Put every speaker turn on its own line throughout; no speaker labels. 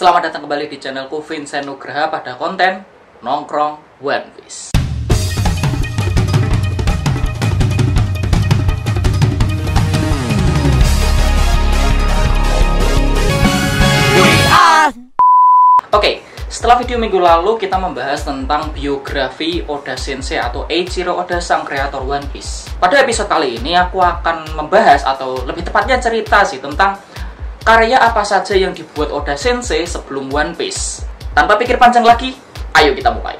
Selamat datang kembali di channelku Vincent Nugraha pada konten Nongkrong One Piece. Oke, setelah video minggu lalu kita membahas tentang biografi Oda Sensei atau Eiichiro Oda, sang kreator One Piece. Pada episode kali ini aku akan membahas, atau lebih tepatnya cerita sih, tentang karya apa saja yang dibuat Oda Sensei sebelum One Piece. Tanpa pikir panjang lagi, ayo kita mulai.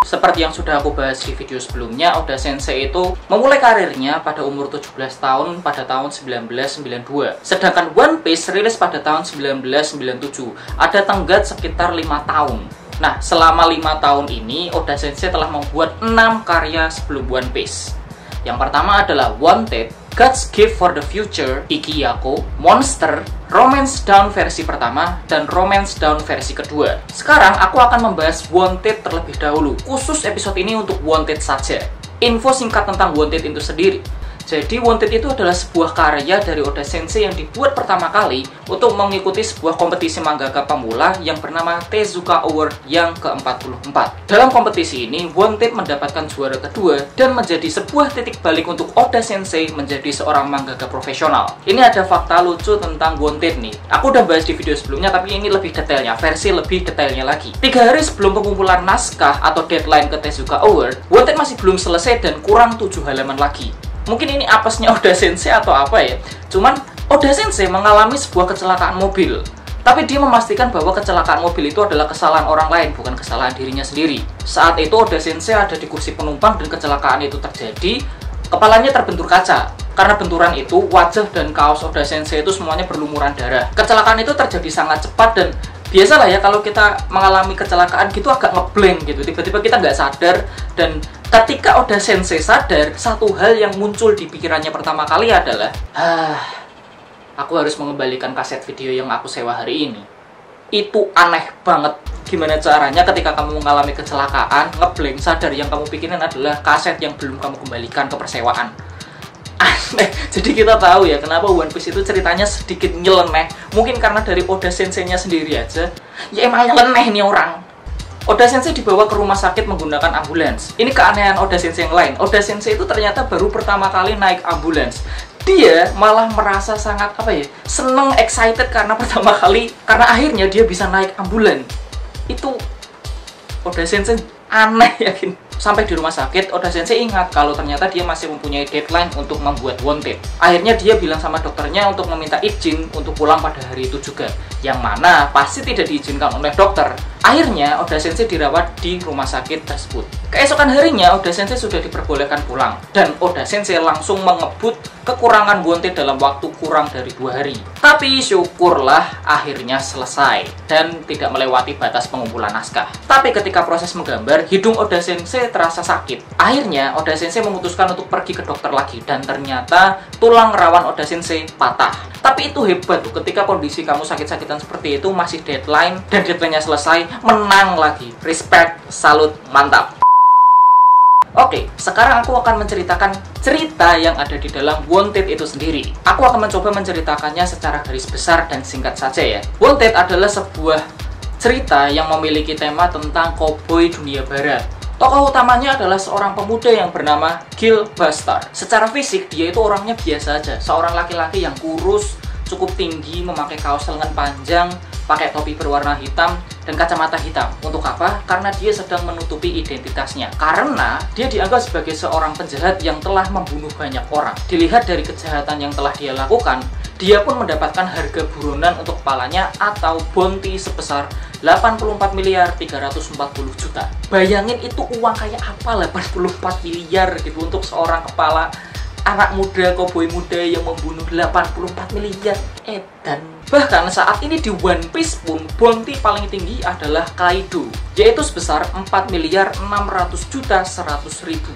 Seperti yang sudah aku bahas di video sebelumnya, Oda Sensei itu memulai karirnya pada umur 17 tahun pada tahun 1992. Sedangkan One Piece rilis pada tahun 1997. Ada tenggat sekitar 5 tahun. Nah, selama 5 tahun ini, Oda Sensei telah membuat 6 karya sebelum One Piece. Yang pertama adalah Wanted, God's Gift for the Future, Ikiyako, Monster, Romance Down versi pertama, dan Romance Down versi kedua. Sekarang aku akan membahas Wanted terlebih dahulu. Khusus episode ini untuk Wanted saja. Info singkat tentang Wanted itu sendiri. Jadi Wanted itu adalah sebuah karya dari Oda Sensei yang dibuat pertama kali untuk mengikuti sebuah kompetisi mangaka pemula yang bernama Tezuka Award yang ke-44. Dalam kompetisi ini, Wanted mendapatkan juara kedua dan menjadi sebuah titik balik untuk Oda Sensei menjadi seorang mangaka profesional. Ini ada fakta lucu tentang Wanted nih. Aku udah bahas di video sebelumnya, tapi ini lebih detailnya, versi lebih detailnya lagi. 3 hari sebelum pengumpulan naskah atau deadline ke Tezuka Award, Wanted masih belum selesai dan kurang 7 halaman lagi. Mungkin ini apesnya Oda Sensei atau apa ya. Cuman Oda Sensei mengalami sebuah kecelakaan mobil. Tapi dia memastikan bahwa kecelakaan mobil itu adalah kesalahan orang lain, bukan kesalahan dirinya sendiri. Saat itu Oda Sensei ada di kursi penumpang dan kecelakaan itu terjadi. Kepalanya terbentur kaca. Karena benturan itu, wajah dan kaos Oda Sensei itu semuanya berlumuran darah. Kecelakaan itu terjadi sangat cepat dan biasalah ya kalau kita mengalami kecelakaan gitu agak ngeblank gitu. Tiba-tiba kita nggak sadar, dan ketika Oda Sensei sadar, satu hal yang muncul di pikirannya pertama kali adalah, aku harus mengembalikan kaset video yang aku sewa hari ini. Itu aneh banget. Gimana caranya ketika kamu mengalami kecelakaan, ngeblank, sadar yang kamu pikirin adalah kaset yang belum kamu kembalikan ke persewaan. Aneh. Jadi kita tahu ya kenapa One Piece itu ceritanya sedikit nyeleneh. Mungkin karena dari Oda Sensei-nya sendiri aja. Ya emang nyeleneh nih orang. Oda Sensei dibawa ke rumah sakit menggunakan ambulans. Ini keanehan Oda Sensei yang lain. Oda Sensei itu ternyata baru pertama kali naik ambulans. Dia malah merasa sangat seneng, excited karena pertama kali, karena akhirnya dia bisa naik ambulans. Itu Oda Sensei aneh yakin. Sampai di rumah sakit, Oda Sensei ingat kalau ternyata dia masih mempunyai deadline untuk membuat Wanted. Akhirnya dia bilang sama dokternya untuk meminta izin untuk pulang pada hari itu juga. Yang mana pasti tidak diizinkan oleh dokter. Akhirnya Oda Sensei dirawat di rumah sakit tersebut. Keesokan harinya Oda Sensei sudah diperbolehkan pulang. Dan Oda Sensei langsung mengebut kekurangan Wanted dalam waktu kurang dari 2 hari. Tapi syukurlah akhirnya selesai dan tidak melewati batas pengumpulan naskah. Tapi ketika proses menggambar, hidung Oda Sensei terasa sakit. Akhirnya Oda Sensei memutuskan untuk pergi ke dokter lagi, dan ternyata tulang rawan Oda Sensei patah. Tapi itu hebat tuh, ketika kondisi kamu sakit-sakitan seperti itu, masih deadline dan deadline-nya selesai, menang lagi. Respect, salut, mantap. Oke, sekarang aku akan menceritakan cerita yang ada di dalam Wanted itu sendiri. Aku akan mencoba menceritakannya secara garis besar dan singkat saja ya. Wanted adalah sebuah cerita yang memiliki tema tentang koboi dunia barat. Tokoh utamanya adalah seorang pemuda yang bernama Gil Bastard. Secara fisik, dia itu orangnya biasa aja. Seorang laki-laki yang kurus, cukup tinggi, memakai kaos lengan panjang, pakai topi berwarna hitam, dan kacamata hitam. Untuk apa? Karena dia sedang menutupi identitasnya. Karena dia dianggap sebagai seorang penjahat yang telah membunuh banyak orang. Dilihat dari kejahatan yang telah dia lakukan, dia pun mendapatkan harga buronan untuk kepalanya atau bounty sebesar 84 miliar 340 juta. Bayangin itu uang kayak apa 84 miliar gitu untuk seorang kepala anak muda, koboi muda yang membunuh 84 miliar. Dan bahkan saat ini di One Piece pun bounty paling tinggi adalah Kaido, yaitu sebesar 4 miliar 600 juta 100 ribu.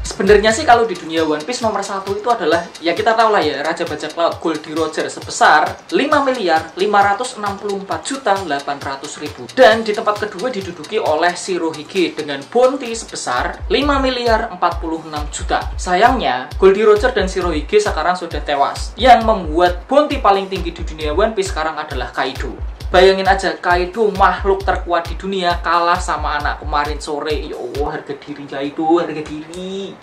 Sebenarnya sih kalau di dunia One Piece nomor 1 itu adalah, ya kita tahu lah ya, Raja Bajak Laut Goldie Roger sebesar 5 miliar 564 juta 800 ribu. Dan di tempat kedua diduduki oleh Shirohige dengan bounty sebesar 5 miliar 46 juta. Sayangnya, Goldie Roger dan Shirohige sekarang sudah tewas. Yang membuat bounty paling tinggi di dunia One Piece sekarang adalah Kaido. Bayangin aja, Kaido makhluk terkuat di dunia kalah sama anak kemarin sore. Ya Allah, harga diri Kaido, harga diri.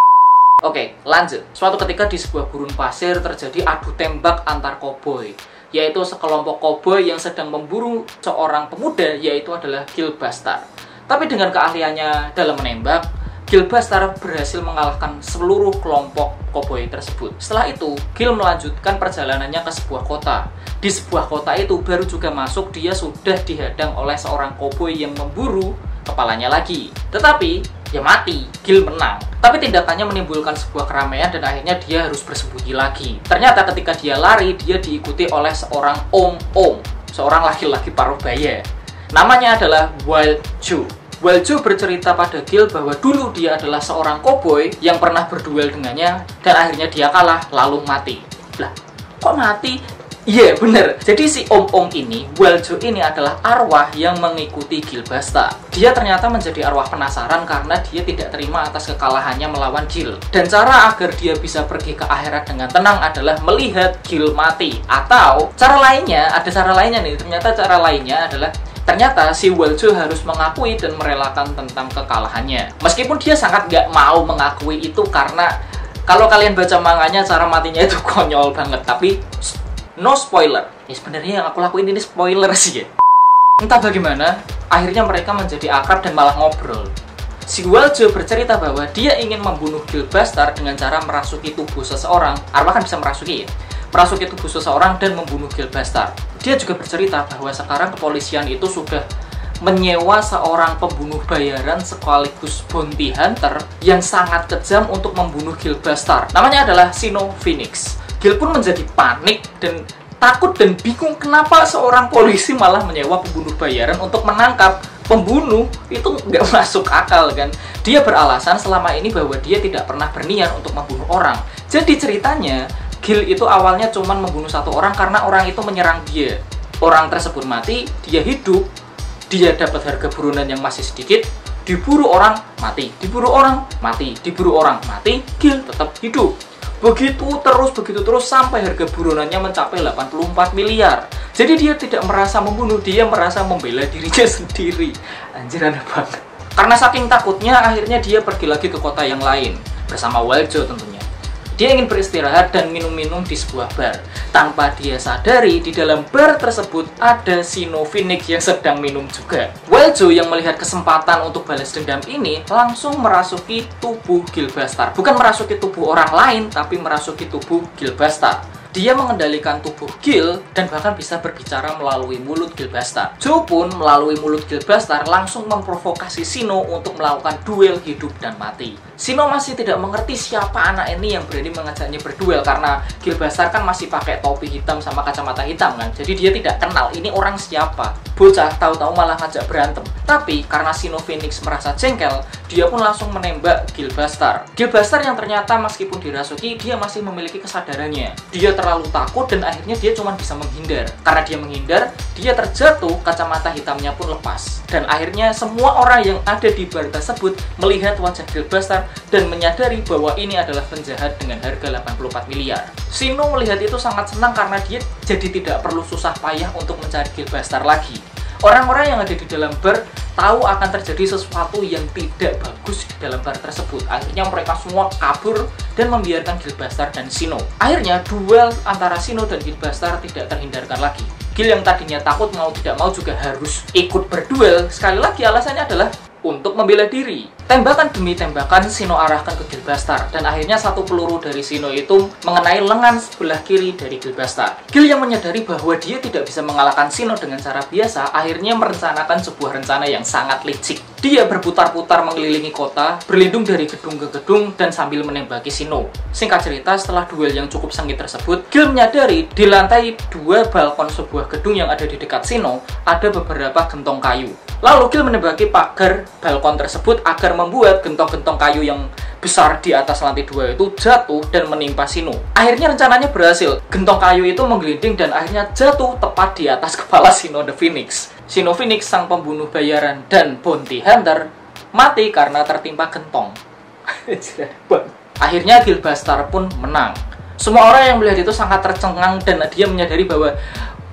Oke, lanjut. Suatu ketika di sebuah gurun pasir terjadi adu tembak antar koboi, yaitu sekelompok koboi yang sedang memburu seorang pemuda, yaitu adalah Killbuster. Tapi dengan keahliannya dalam menembak, Killbuster berhasil mengalahkan seluruh kelompok koboi tersebut. Setelah itu, Kill melanjutkan perjalanannya ke sebuah kota. Di sebuah kota itu baru juga masuk, dia sudah dihadang oleh seorang koboi yang memburu kepalanya lagi. Tetapi, ya mati, Kill menang. Tapi tindakannya menimbulkan sebuah keramaian dan akhirnya dia harus bersembunyi lagi. Ternyata ketika dia lari, dia diikuti oleh seorang om-om, seorang laki-laki paruh baya. Namanya adalah Wild Joe. Wild Joe bercerita pada Kill bahwa dulu dia adalah seorang koboi yang pernah berduel dengannya dan akhirnya dia kalah lalu mati. Lah, kok mati? Iya, bener. Jadi si om-om ini, Wild Joe ini adalah arwah yang mengikuti Killbuster. Dia ternyata menjadi arwah penasaran karena dia tidak terima atas kekalahannya melawan Kill. Dan cara agar dia bisa pergi ke akhirat dengan tenang adalah melihat Kill mati. Atau cara lainnya, ada cara lainnya nih. Ternyata cara lainnya adalah si Wild Joe harus mengakui dan merelakan tentang kekalahannya. Meskipun dia sangat gak mau mengakui itu karena kalau kalian baca manganya cara matinya itu konyol banget. Tapi no spoiler. Ya sebenarnya yang aku lakuin ini spoiler sih ya. Entah bagaimana, akhirnya mereka menjadi akrab dan malah ngobrol. Si Wild Joe bercerita bahwa dia ingin membunuh Killbuster dengan cara merasuki tubuh seseorang. Arwah kan bisa merasuki ya. Merasuki tubuh seseorang dan membunuh Killbuster. Dia juga bercerita bahwa sekarang kepolisian itu sudah menyewa seorang pembunuh bayaran sekaligus bounty hunter yang sangat kejam untuk membunuh Killbuster. Namanya adalah Shino Phoenix. Gil pun menjadi panik dan takut dan bingung kenapa seorang polisi malah menyewa pembunuh bayaran untuk menangkap pembunuh. Itu nggak masuk akal kan. Dia beralasan selama ini bahwa dia tidak pernah berniat untuk membunuh orang. Jadi ceritanya Gil itu awalnya cuma membunuh satu orang karena orang itu menyerang dia. Orang tersebut mati, dia hidup, dia dapat harga buronan yang masih sedikit, diburu orang, mati, diburu orang, mati, diburu orang, mati, Gil tetap hidup. Begitu terus sampai harga buronannya mencapai 84 miliar. Jadi dia tidak merasa membunuh, dia merasa membela dirinya sendiri. Anjir, aneh banget. Karena saking takutnya, akhirnya dia pergi lagi ke kota yang lain bersama Wild Joe tentunya. Dia ingin beristirahat dan minum-minum di sebuah bar. Tanpa dia sadari, di dalam bar tersebut ada Shino Phoenix yang sedang minum juga. Wild Joe yang melihat kesempatan untuk balas dendam ini langsung merasuki tubuh Killbuster. Bukan merasuki tubuh orang lain, tapi merasuki tubuh Killbuster. Dia mengendalikan tubuh Kill dan bahkan bisa berbicara melalui mulut Killbuster. Joe pun melalui mulut Killbuster langsung memprovokasi Shino untuk melakukan duel hidup dan mati. Shino masih tidak mengerti siapa anak ini yang berani mengajaknya berduel karena Killbuster kan masih pakai topi hitam sama kacamata hitam kan. Jadi dia tidak kenal ini orang siapa. Bocah tahu-tahu malah ngajak berantem. Tapi karena Shino Phoenix merasa jengkel, dia pun langsung menembak Killbuster. Killbuster yang ternyata meskipun dirasuki, dia masih memiliki kesadarannya. Dia terlalu takut dan akhirnya dia cuma bisa menghindar. Karena dia menghindar, dia terjatuh, kacamata hitamnya pun lepas. Dan akhirnya semua orang yang ada di bar tersebut melihat wajah Killbuster dan menyadari bahwa ini adalah penjahat dengan harga 84 miliar. Shino melihat itu sangat senang karena dia jadi tidak perlu susah payah untuk mencari Killbuster lagi. Orang-orang yang ada di dalam bar tahu akan terjadi sesuatu yang tidak bagus di dalam bar tersebut. Akhirnya mereka semua kabur dan membiarkan Killbuster dan Shino. Akhirnya duel antara Shino dan Killbuster tidak terhindarkan lagi. Gil yang tadinya takut mau tidak mau juga harus ikut berduel. Sekali lagi alasannya adalah untuk membela diri. Tembakan demi tembakan Shino arahkan ke Killbuster dan akhirnya satu peluru dari Shino itu mengenai lengan sebelah kiri dari Killbuster. Gil yang menyadari bahwa dia tidak bisa mengalahkan Shino dengan cara biasa, akhirnya merencanakan sebuah rencana yang sangat licik. Dia berputar-putar mengelilingi kota, berlindung dari gedung ke gedung dan sambil menembaki Shino. Singkat cerita, setelah duel yang cukup sengit tersebut, Gil menyadari di lantai 2 balkon sebuah gedung yang ada di dekat Shino ada beberapa gentong kayu. Lalu Gil menembaki pagar balkon tersebut agar membuat gentong-gentong kayu yang besar di atas lantai 2 itu jatuh dan menimpa Shino. Akhirnya rencananya berhasil. Gentong kayu itu menggelinding dan akhirnya jatuh tepat di atas kepala Shino the Phoenix. Shino Phoenix, sang pembunuh bayaran dan bounty hunter, mati karena tertimpa gentong. Akhirnya Killbuster pun menang. Semua orang yang melihat itu sangat tercengang dan dia menyadari bahwa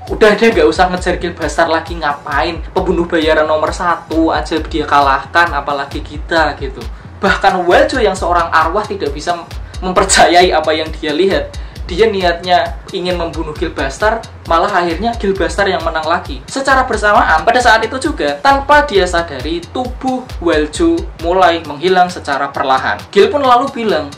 Udah deh, gak usah ngejar Gilbastar lagi, ngapain? Pembunuh bayaran nomor 1 aja dia kalahkan, apalagi kita gitu. Bahkan Weljo yang seorang arwah tidak bisa mempercayai apa yang dia lihat. Dia niatnya ingin membunuh Gilbastar, malah akhirnya Gilbastar yang menang lagi. Secara bersamaan, pada saat itu juga, tanpa dia sadari, tubuh Weljo mulai menghilang secara perlahan. Gil pun lalu bilang,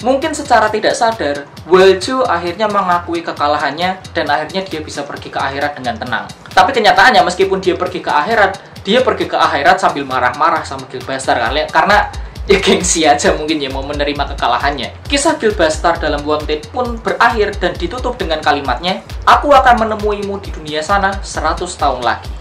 mungkin secara tidak sadar, Weljo akhirnya mengakui kekalahannya dan akhirnya dia bisa pergi ke akhirat dengan tenang. Tapi kenyataannya meskipun dia pergi ke akhirat sambil marah-marah sama Gilbastar karena ya gengsi aja mungkin ya, mau menerima kekalahannya. Kisah Gilbastar dalam Wanted pun berakhir dan ditutup dengan kalimatnya, "Aku akan menemuimu di dunia sana 100 tahun lagi."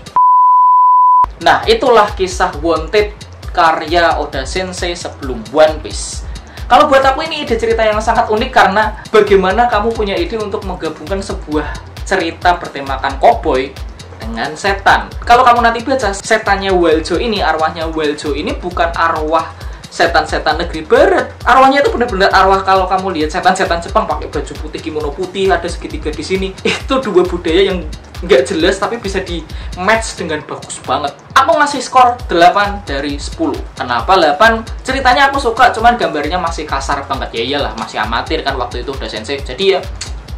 Nah, itulah kisah Wanted karya Oda Sensei sebelum One Piece. Kalau buat aku ini ide cerita yang sangat unik karena bagaimana kamu punya ide untuk menggabungkan sebuah cerita bertemakan koboi dengan setan. Kalau kamu nanti baca, setannya Weljo ini, arwahnya Weljo ini bukan arwah setan-setan negeri barat. Arwahnya itu benar-benar arwah, kalau kamu lihat setan-setan Jepang pakai baju putih, kimono putih, ada segitiga di sini. Itu dua budaya yang nggak jelas tapi bisa di match dengan bagus banget. Aku ngasih skor 8 dari 10. Kenapa 8? Ceritanya aku suka, cuman gambarnya masih kasar banget. Ya iyalah, masih amatir kan waktu itu Oda Sensei. Jadi ya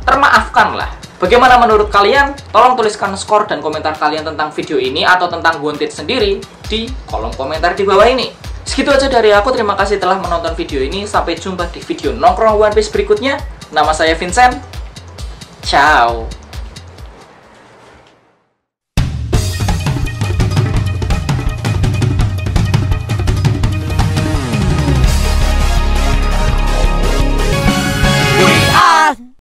termaafkan lah. Bagaimana menurut kalian? Tolong tuliskan skor dan komentar kalian tentang video ini atau tentang Wanted sendiri di kolom komentar di bawah ini. Segitu aja dari aku, terima kasih telah menonton video ini. Sampai jumpa di video nongkrong One Piece berikutnya. Nama saya Vincent. Ciao.